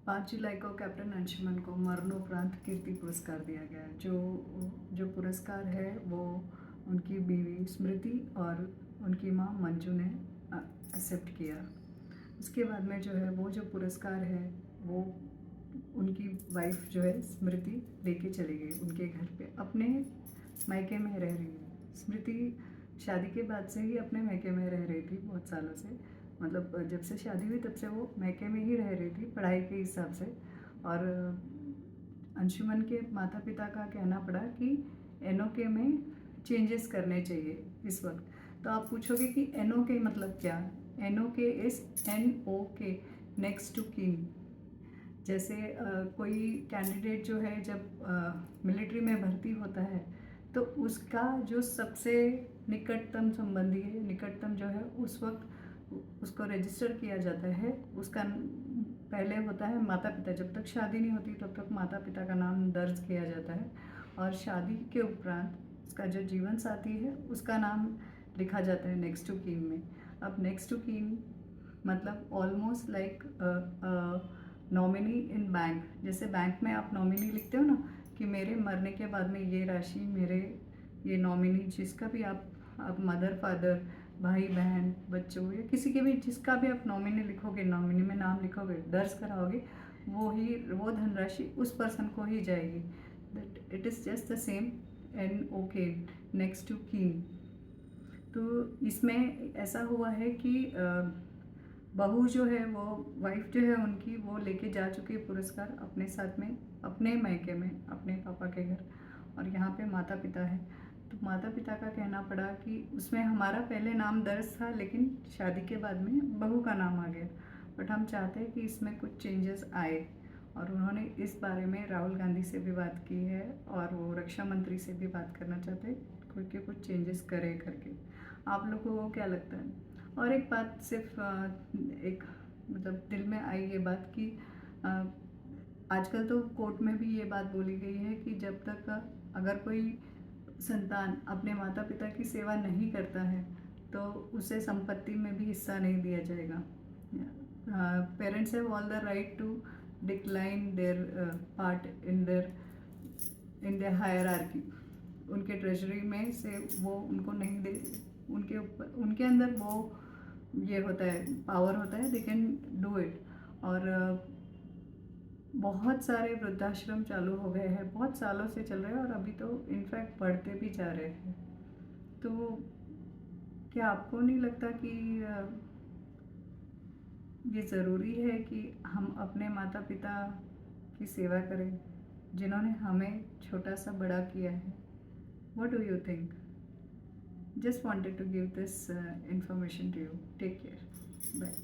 5 जुलाई को कैप्टन अंशुमन को मरणोपरांत कीर्ति पुरस्कार दिया गया। जो पुरस्कार है वो उनकी बीवी स्मृति और उनकी माँ मंजू ने एक्सेप्ट किया। उसके बाद में जो है वो जो पुरस्कार है वो उनकी वाइफ जो है स्मृति लेके चली गई उनके घर पे, अपने मायके में रह रही है। स्मृति शादी के बाद से ही अपने मायके में रह रही थी बहुत सालों से, मतलब जब से शादी हुई तब से वो मायके में ही रह रही थी पढ़ाई के हिसाब से। और अंशुमन के माता पिता का कहना पड़ा कि एनओके में चेंजेस करने चाहिए इस वक्त। तो आप पूछोगे कि एनओके मतलब क्या? NOK is NOK, next to kin. जैसे कोई कैंडिडेट जो है जब मिलिट्री में भर्ती होता है तो उसका जो सबसे निकटतम संबंधी है, निकटतम जो है, उस वक्त उसको रजिस्टर किया जाता है। उसका पहले होता है माता पिता, जब तक शादी नहीं होती तब तक माता पिता का नाम दर्ज किया जाता है, और शादी के उपरांत उसका जो जीवन साथी है उसका नाम लिखा जाता है नेक्स्ट टू कीन में। अब नेक्स्ट टू कीन मतलब ऑलमोस्ट लाइक नॉमिनी इन बैंक। जैसे बैंक में आप नॉमिनी लिखते हो ना कि मेरे मरने के बाद में ये राशि मेरे ये नॉमिनी, जिसका भी आप मदर फादर, भाई बहन, बच्चों या किसी के भी जिसका भी आप नॉमिनी लिखोगे, नॉमिनी में नाम लिखोगे, दर्ज कराओगे, वो धनराशि उस पर्सन को ही जाएगी। That it is just the same NOK, next to kin. तो इसमें ऐसा हुआ है कि बहू जो है वो वाइफ जो है उनकी, वो लेके जा चुकी है पुरस्कार अपने साथ में, अपने मायके में, अपने पापा के घर। और यहाँ पे माता पिता है, तो माता पिता का कहना पड़ा कि उसमें हमारा पहले नाम दर्ज था लेकिन शादी के बाद में बहू का नाम आ गया, बट हम चाहते हैं कि इसमें कुछ चेंजेस आए। और उन्होंने इस बारे में राहुल गांधी से भी बात की है और वो रक्षा मंत्री से भी बात करना चाहते हैं क्योंकि कुछ चेंजेस करे करके। आप लोगों को क्या लगता है? और एक बात सिर्फ एक मतलब दिल में आई ये बात कि आजकल तो कोर्ट में भी ये बात बोली गई है कि जब तक अगर कोई संतान अपने माता पिता की सेवा नहीं करता है तो उसे संपत्ति में भी हिस्सा नहीं दिया जाएगा। Parents have all the right to decline their part in their hierarchy. उनके ट्रेजरी में से वो उनको नहीं दे, उनके अंदर वो ये होता है, पावर होता है, दे कैन डू इट। और बहुत सारे वृद्धाश्रम चालू हो गए हैं, बहुत सालों से चल रहे हैं और अभी तो इनफैक्ट बढ़ते भी जा रहे हैं। तो क्या आपको नहीं लगता कि ये ज़रूरी है कि हम अपने माता पिता की सेवा करें जिन्होंने हमें छोटा सा बड़ा किया है? What do you think? Just wanted to give this information to you. Take care. Bye.